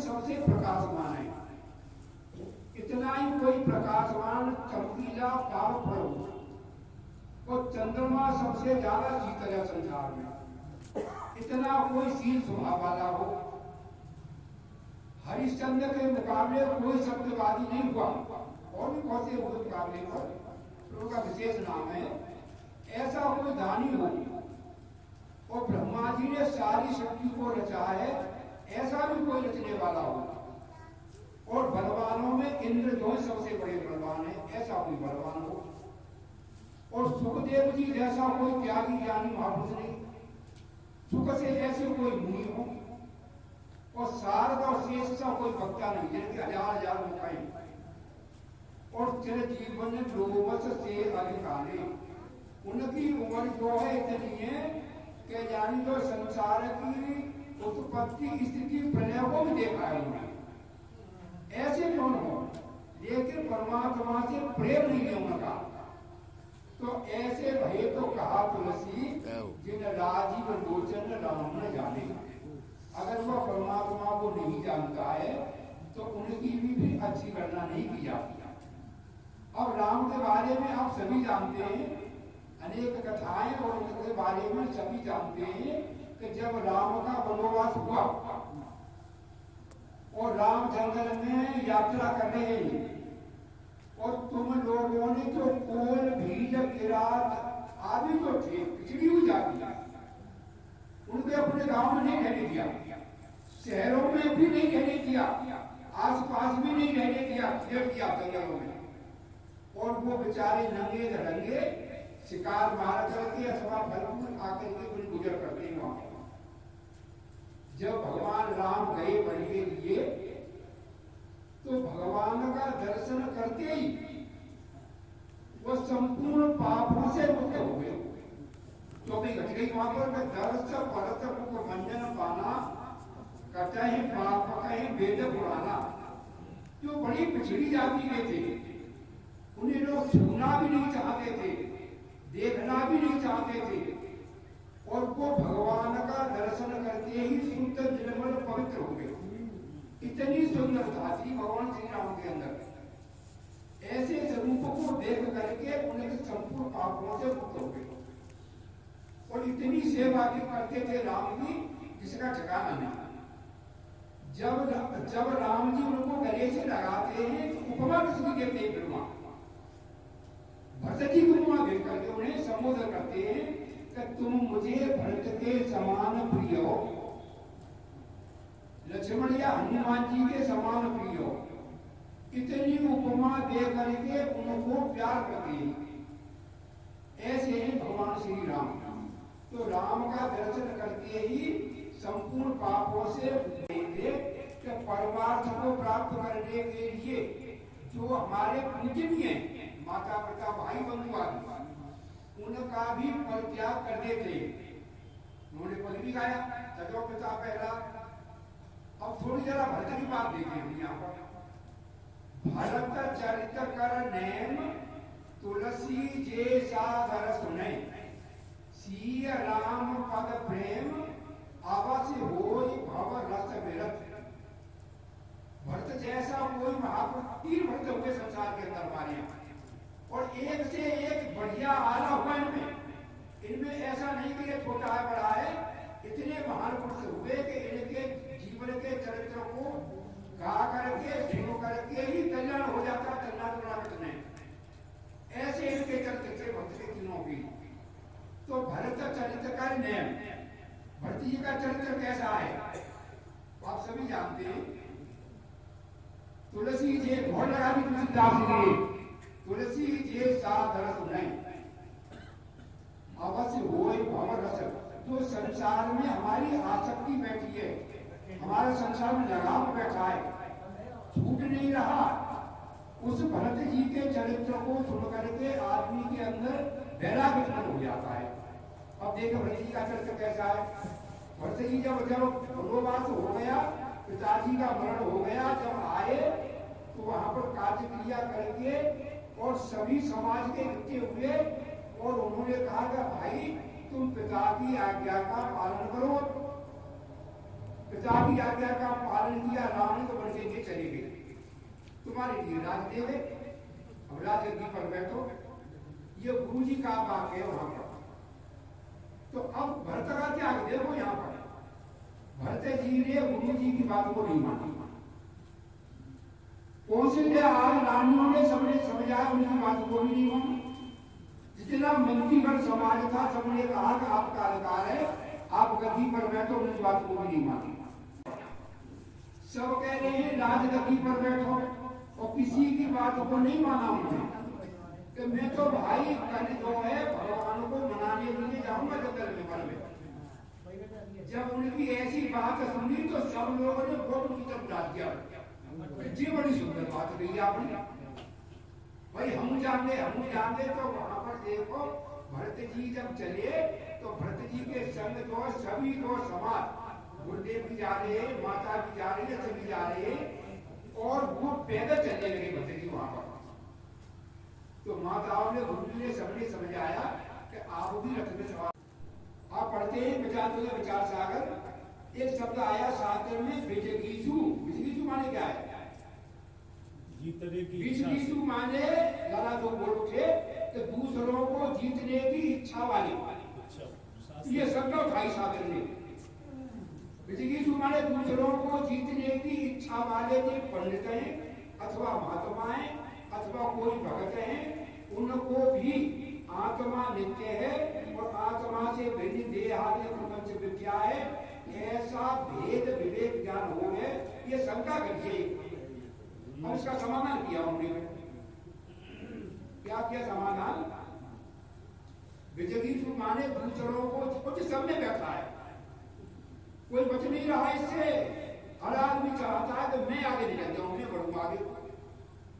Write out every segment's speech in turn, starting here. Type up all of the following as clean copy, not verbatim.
सबसे प्रकाशमान है। इतना ही कोई प्रकाशमान चमकीला पावरफुल और चंद्रमा सबसे ज्यादा शीतल है संसार में। इतना कोई शील स्वभाव वाला हो। हरिश्चंद्र के मुकाबले कोई सत्यवादी नहीं हुआ। और भी बहुत से मुकाबले पर उनका विशेष नाम है। ऐसा कोई दानी हो और ब्रह्मा जी ने सारी शक्ति को रचा है, ऐसा भी कोई रचने वाला हो। और बलवानों में इंद्र जो सबसे बड़े बलवान है, ऐसा कोई बलवान हो। और सुखदेव जी जैसा कोई त्यागी ज्ञानी महापुरुष नहीं। सुख से ऐसे कोई मुनि हो। और शारद और शेष सा कोई वक्ता नहीं, जिनके हजार हजार मुखाएं। और चिर जीवन लोभस से अधिकारे, उनकी उम्र जो है इतनी है कि यानी जो संसार की उत्पत्ति स्थिति प्रलय को भी देखा है उन्होंने। ऐसे कौन हो, लेकिन परमात्मा से प्रेम नहीं है उनका। तो ऐसे भय तो कहा तुलसी, जिन राजीव लोचन राम न जाने। अगर वह परमात्मा को नहीं जानता है तो उनकी भी अच्छी गणना नहीं की जाती। अब राम के बारे में आप सभी जानते हैं, अनेक कथाएं और उनके बारे में सभी जानते हैं कि जब राम का वनवास हुआ और राम जंगल में यात्रा कर रहे हैं और तुम लोगों ने जो कोल भील किरात आदि जो थे पिछड़ी हुई जाती, उनके अपने गांव में नहीं रहने दिया, शहरों में भी नहीं रहने दिया, आसपास भी नहीं रहने दिया, घेर दिया जंगलों में। और वो बेचारे नंगे धड़ंगे शिकार मार करके अथवा फल आकर के कुछ गुजर करते हैं वहां। जब भगवान राम गए वन के लिए तो भगवान का दर्शन करते ही वो संपूर्ण पापों से मुक्त हो गए। तो भी घट गई वहां पर दर्श परत मुख भंजन पाना कटहि पाप कहीं वेद पुराना। जो बड़ी पिछड़ी जाति के थे, उन्हें लोग छूना भी नहीं चाहते थे, देखना भी नहीं चाहते थे। और वो भगवान का दर्शन करते ही शुद्ध निर्मल पवित्र हो गए। इतनी सुंदरता थी भगवान श्री राम के अंदर। ऐसे स्वरूप को देख करके उनके संपूर्ण पापों से मुक्त हो गए। और इतनी सेवा भी करते थे राम की, जिसका ठिकाना नहीं। जब राम जी उनको गले से लगाते हैं तो उपमा किसकी देते हैं? ब्रह्मा भरत जी को उपमा दे करके उन्हें संबोधन करते हैं कि तुम मुझे भरत के समान प्रिय हो, लक्ष्मण या हनुमान जी के समान प्रिय हो। इतनी उपमा दे करके उनको प्यार करते हैं। ऐसे हैं भगवान श्री राम। तो राम का दर्शन करके ही संपूर्ण पापों से कि परमार्थ को प्राप्त करने के लिए जो हमारे पूजनीय माता पिता भाई बंधु आदि उनका भी परित्याग कर देते। उन्होंने पद भी गाया सजो पिता पहला। अब थोड़ी जरा भरत की बात देखें हम यहाँ पर। भरत चरित कर नैन तुलसी जे सादर सुने, सिय राम पद प्रेम अवश्य होय भव रस विरत। भरत जैसा कोई महापुरुष तीन भरत हुए संसार के अंदर हमारे यहाँ, और एक से एक बढ़िया आला हुआ इनमें ऐसा नहीं कि ये छोटा है बड़ा है। इतने महान पुरुष हुए कि इनके जीवन के चरित्र को गा करके सुनो करके ही कल्याण हो जाता, कल्याण प्राप्त नहीं। ऐसे इनके चरित्र थे भक्त के तीनों भी। तो भरत चरित्र का नियम, भरत जी का चरित्र कैसा है आप सभी जानते हैं। तुलसी जे बहुत लगा भी तुलसीदास जी ने, तुलसी जे सादर सुने अवश्य होय भव रस। जो संसार में हमारी आसक्ति बैठी है, हमारे संसार में लगाव बैठा है, छूट नहीं रहा, उस भरत जी के चरित्र को सुन करके आदमी के अंदर वैराग्य उत्पन्न हो जाता है। अब देखो भरत जी का चरित्र कैसा है। भरत जी जब वनवास हो गया, पिताजी का मरण हो गया, जब आए तो वहां पर कार्य क्रिया करके और सभी समाज के इकट्ठे हुए और उन्होंने कहा कि भाई तुम पिता की आज्ञा का पालन करो। पिता की आज्ञा का पालन किया राम ने तो बन के चले गए, तुम्हारे लिए राज दे गए, अब राजगद्दी पर बैठो। ये गुरु जी का वाक्य है वहां पर। तो अब भरत का त्याग देखो यहाँ पर, भरत जी ने गुरु जी की बात को नहीं मानी। कौशल्या आज रानियों ने सबने समझाया, उनकी बात को भी नहीं मानी। जितना मंत्रीगण समाज था सबने कहा कि आपका अधिकार है, आप गद्दी पर बैठो, उनकी बात को भी नहीं मानी। सब कह रहे हैं राजगद्दी पर बैठो, और किसी की बात को नहीं माना उन्होंने कि मैं तो भाई कल जो है भगवान को मनाने के लिए जाऊंगा जंगल में वन में। जब उनकी ऐसी बात सुनी तो सब लोगों ने वोट की तरफ डाल दिया। जी बड़ी सुंदर बात कही आपने भाई, हम जाने तो वहां पर देखो भरत जी जब चले तो भरत जी के संग जो सभी जो समाज, गुरुदेव भी जा रहे हैं, माता भी जा रही है, सभी जा रहे हैं, और वो पैदल चलने लगे भरत जी वहां पर। तो माताओं ने गुरु ने सबने समझाया कि आप भी रथ में सवार। आप पढ़ते हैं विचार सागर, एक शब्द आया सागर में विजगीषु। विजगीषु माने क्या है? विजगीषु माने लाला जो बोल उठे कि दूसरों को जीतने की इच्छा वाले। ये शब्द उठाई सागर ने। विजगीषु माने दूसरों को जीतने की इच्छा वाले जो पंडित हैं अथवा महात्माएं अथवा कोई भगत हैं, उनको भी आत्मा नित्य है और आत्मा से भिन्न देहादि प्रपंच विद्या है, ऐसा भेद विवेक ज्ञान हो है, ये शंका करके और इसका समाधान किया उन्होंने। क्या किया समाधान? विजगीषु माने दूसरों को, कुछ सब में बैठा है, कोई बच नहीं रहा इससे। हर आदमी चाहता है कि मैं आगे निकल जाऊं, मैं बढ़ूंगा आगे,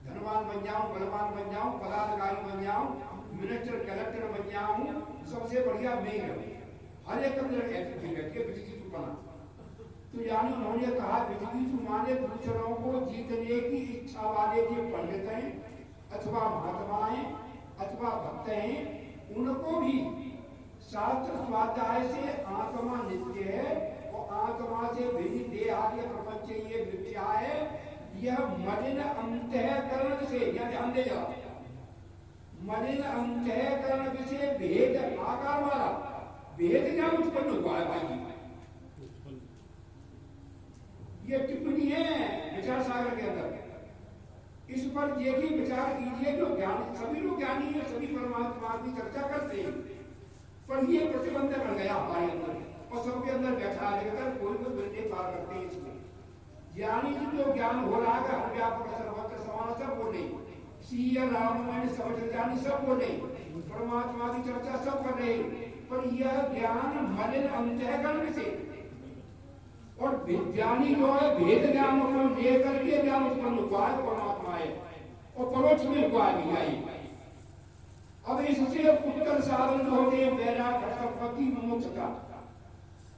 धनवान बन जाऊं, बलवान बन जाऊं, पदाधिकारी बन जाऊं, मिनिस्टर कलेक्टर बन जाऊं, सबसे बढ़िया मैं ही रहूं। हर एक अंदर एटीट्यूड है विजगीषु बना। तो यानी उन्होंने कहा विजगीषु माने दूसरों को जीतने की इच्छा वाले जो पंडित हैं अथवा महात्माएं अथवा भक्त हैं, उनको भी शास्त्र स्वाध्याय से आत्मा नित्य है और आत्मा से भिन्न देहादि प्रपंच ये विद्या है। यह मलिन अंतःकरण से, या ध्यान दे जाओ, मलिन अंतःकरण से भेद आकार वाला भेद क्या उत्पन्न हुआ है भाई? ये टिप्पणी है विचार सागर के अंदर। इस पर देखिए, विचार कीजिए। जो ज्ञानी, सभी लोग ज्ञानी है, सभी परमात्मा की चर्चा करते हैं, पर ये प्रतिबंध बन गया हमारे अंदर और सबके अंदर बैठा लेकर कोई कोई बंदे पार करते हैं। इसमें ज्ञानी जी जो ज्ञान हो रहा है, हम व्यापक सर्वत्र समान सब बोले, सीय रामायण समझ जानी सब बोले, परमात्मा की चर्चा सब कर रहे, पर यह ज्ञान मलिन अंतःकरण से और विज्ञानी जो है भेद ज्ञान को लेकर के ज्ञान उत्पन्न हुआ है, परमात्मा है और परोक्ष में हुआ है। अब इससे उत्तर साधन जो होते हैं वैराग्य संपत्ति मोक्ष का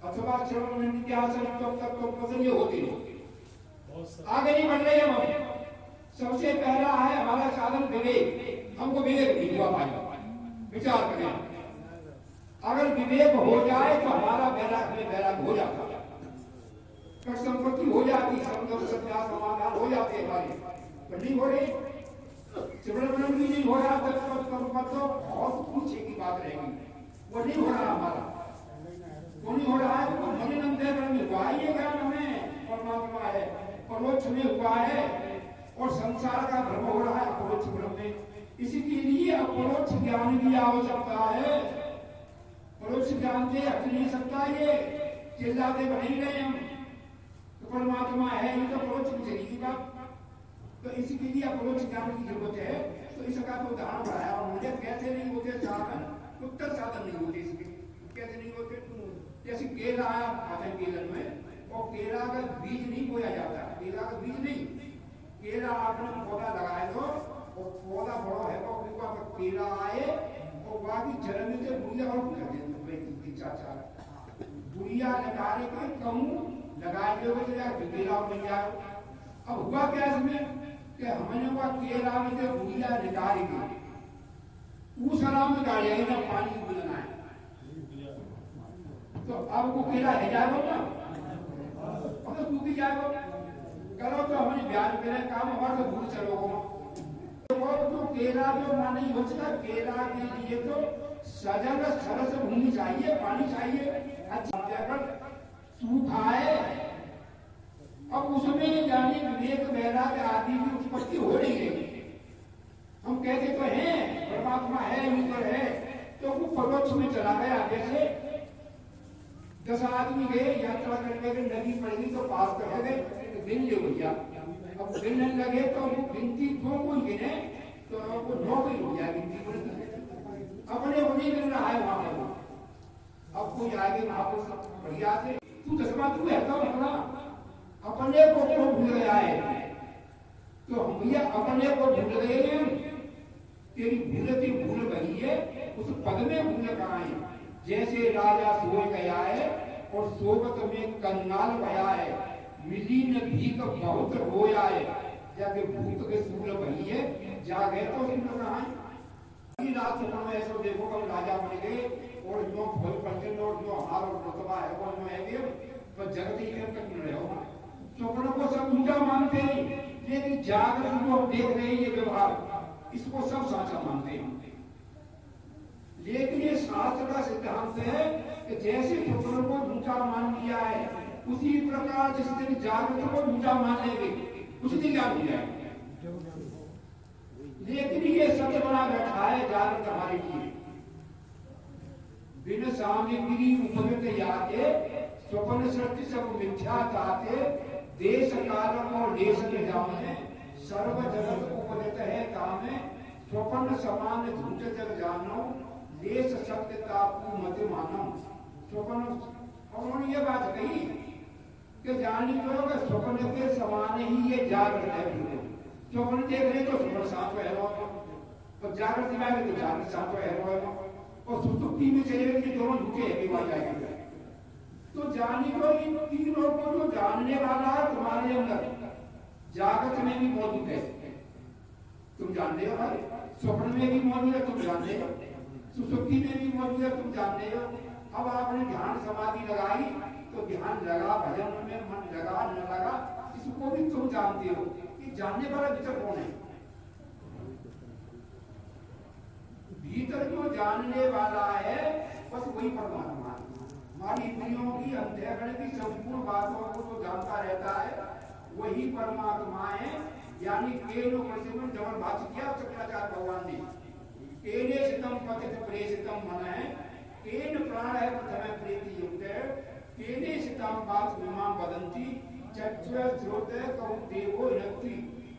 अथवा श्रवण नित्यासन तत्व पसंद होते हैं, आगे नहीं बढ़ रहे हम। सबसे पहला है हमारा साधन विवेक। हमको विवेक नहीं हुआ भाई, विचार करें। अगर विवेक हो जाए तो हमारा वैराग्य हो जाता है, संपत्ति हो जाती, सत्या समाधान हो जाते हमारे, पर नहीं हो रहे। सिमरन भी नहीं हो रहा, तो बहुत पीछे की बात रहेगी, वो नहीं हो रहा हमारा। वो नहीं हो रहा है तो मलिन अंतःकरण में हुआ है। ये ज्ञान हमें परमात्मा है, परोक्ष में हुआ है और संसार का भ्रम हो रहा है अपरोक्ष भ्रम में। इसी के लिए अपरोक्ष ज्ञान की आवश्यकता है। परोक्ष ज्ञान से हट नहीं सकता, ये चिल्लाते बने रहे हम तो परमात्मा है, ये तो परोक्ष में चलेगी बात। तो इसी के लिए अपरोक्ष ज्ञान की जरूरत है। तो इसका तो उदाहरण बढ़ाया उन्होंने, कैसे नहीं होते साधन, उत्तर साधन नहीं होते इसके, कैसे नहीं होते? जैसे केला आया आधे केलन में, और केला का बीज नहीं बोया जाता, केला का बीज नहीं, केला आपने पौधा लगाए तो और पौधा बड़ा है तो केला आए और बाकी जन्म से बुढ़िया और बुढ़िया लगाने के कहूँ लगाए केला बन जाए। अब हुआ क्या इसमें कि हमने हुआ केला में से बुढ़िया निकाल के उस आराम में गाड़िया ना पानी बुलाना है, तो अब वो केला है जाएगा ना, तो सूख जाएगा। करो तो हमारी ब्याज पे काम हमारे तो भूल चलो तो केला जो माने योजना केला के लिए तो सजग सरस भूमि चाहिए, पानी चाहिए। अच्छा अगर सूखा है अब उसमें यानी विवेक वैराग्य आदि की उत्पत्ति हो रही है। हम कहते तो हैं परमात्मा है ईश्वर है, तो वो पर्वत में चला गया। जैसे 10 आदमी गए यात्रा करने गए, नदी पड़ी तो पास कर गए, दिन ले भैया अब गिनने लगे तो वो गिनती दो कोई गिने तो वो 9 ही हो गया गिनती अपने उन्हीं गिन रहा है वहां पर। अब कोई आगे वहां पर बढ़िया से तू 10वां तू है तो अपने को क्यों भूल गया है? तो हम भैया अपने को भूल गए हैं, तेरी भूलती भूल गई है, उस पद में भूल कहाँ है? जैसे राजा सोए गया है और सोबत में कंगाल गया है, मिली न भीख बहुत रोया है, जाके भूत के सूल भई है, जागे तो सूल कहाँ है? रात में ऐसा देखो कब राजा बन गए और जो फल पड़ते और जो हार और रुतबा है वो जो है पर जगत ही तक मिल रहे हो। स्वप्न को सब ऊंचा मानते हैं, लेकिन जागृत को देख रहे हैं ये व्यवहार, इसको सब साचा मानते हैं। लेकिन ये शास्त्र का सिद्धांत है कि जैसे स्वप्न को ऊंचा मान लिया है, उसी प्रकार जिस दिन जागृत को ऊंचा मान लेंगे उस दिन क्या हो जाएगा। लेकिन ये सत्य बना बैठा है जागृत हमारे लिए। बिन सामग्री उपगत याते स्वप्न सृष्टि सब मिथ्या ताते, देश काल और देश के जाने सर्व जगत उपगत है कामे, स्वप्न समान झूठ जग जानो, देश सत्य तापु मत मानो। स्वप्न उन्होंने ये बात कही कि जान लो कि स्वप्न के समान ही ये जागृत है। स्वप्न देख रहे तो स्वप्न साथ में है और जागृत में तो जागृत साथ में है और सुसुप्ति में चले गए कि दोनों झूठे हैं कि जाएंगे। तो जानी को इन तीनों को जो जानने वाला है तुम्हारे अंदर जागृत में भी मौजूद है, तुम जानते हो भाई, स्वप्न में भी मौजूद है तुम जानते हो, सुसुप्ति में भी मौजूद है तुम जानते हो। अब आपने ध्यान समाधि लगाई तो ध्यान लगा, भजन में मन लगा न लगा, इसको भी तुम जानते हो कि जानने वाला भीतर कौन है? भीतर जो जानने वाला है बस वही परमात्मा। हमारी इंद्रियों की अंतःकरण की संपूर्ण बातों को जो जानता रहता है वही परमात्मा है। यानी केनो प्रसिद्ध जब बात किया शंकराचार्य भगवान ने, केने सितम पतित प्रेषितम मन है, केन प्राण है प्रथम प्रीति युक्त है, केने सितम बात विमान बदंती चक्षु श्रोत कहूं देवो नक्ति।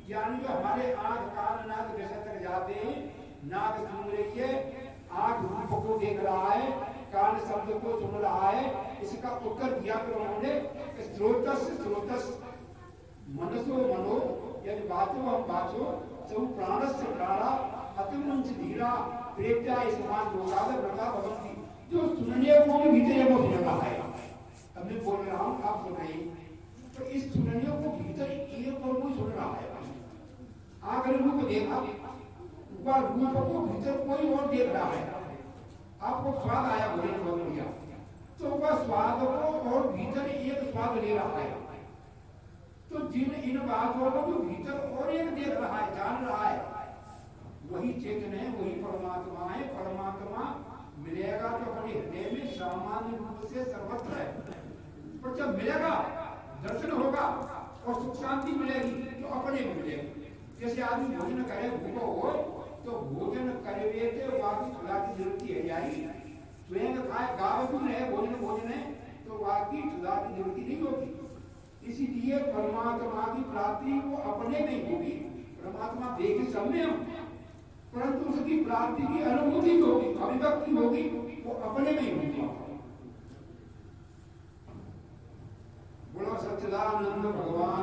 यानी जो हमारे आंख कान नाक जैसे तक जाते हैं, नाक सुन रही है, आंख रूप को देख रहा है, कान शब्द को सुन रहा है, इसका उत्तर दिया फिर उन्होंने स्रोतस स्रोतस मनसो मनो यदि बातो हम बातो सब प्राणस्य प्राणा अतिमंच धीरा प्रेत्या समान लोकाद ब्रह्मा भवंती। जो सुनने को भी भीतर वो सुन रहा है, अब मैं बोल रहा हूँ आप सुन रहे हैं, तो इस सुनने को भीतर एक और कोई सुन रहा है। आगे रूप देखा, वह रूप को भीतर कोई और देख रहा है। आपको स्वाद आया भोजन बहुत बढ़िया, तो वह स्वाद को और भीतर एक स्वाद ले रहा है। तो जिन इन बातों को जो भीतर और एक देख रहा है, जान रहा है, वही चेतन है, वही परमात्मा है। परमात्मा मिलेगा तो अपने हृदय में सामान्य रूप से सर्वत्र है, पर जब मिलेगा दर्शन होगा और सुख शांति मिलेगी तो अपने मिलेगी। जैसे आदमी भोजन करे भूखो हो तो भोजन करे थे वाकी खुदा की जरूरत है जाएगी, स्वयं खाए गावतुन है भोजन भोजन है तो वाकी खुदा की जरूरत नहीं होगी। इसीलिए परमात्मा की प्राप्ति वो अपने नहीं होगी, परमात्मा देखे सब में हम, परंतु उसकी प्राप्ति की अनुभूति होगी, अभिव्यक्ति होगी, वो अपने में ही होगी। बोलो सच्चिदानंद भगवान।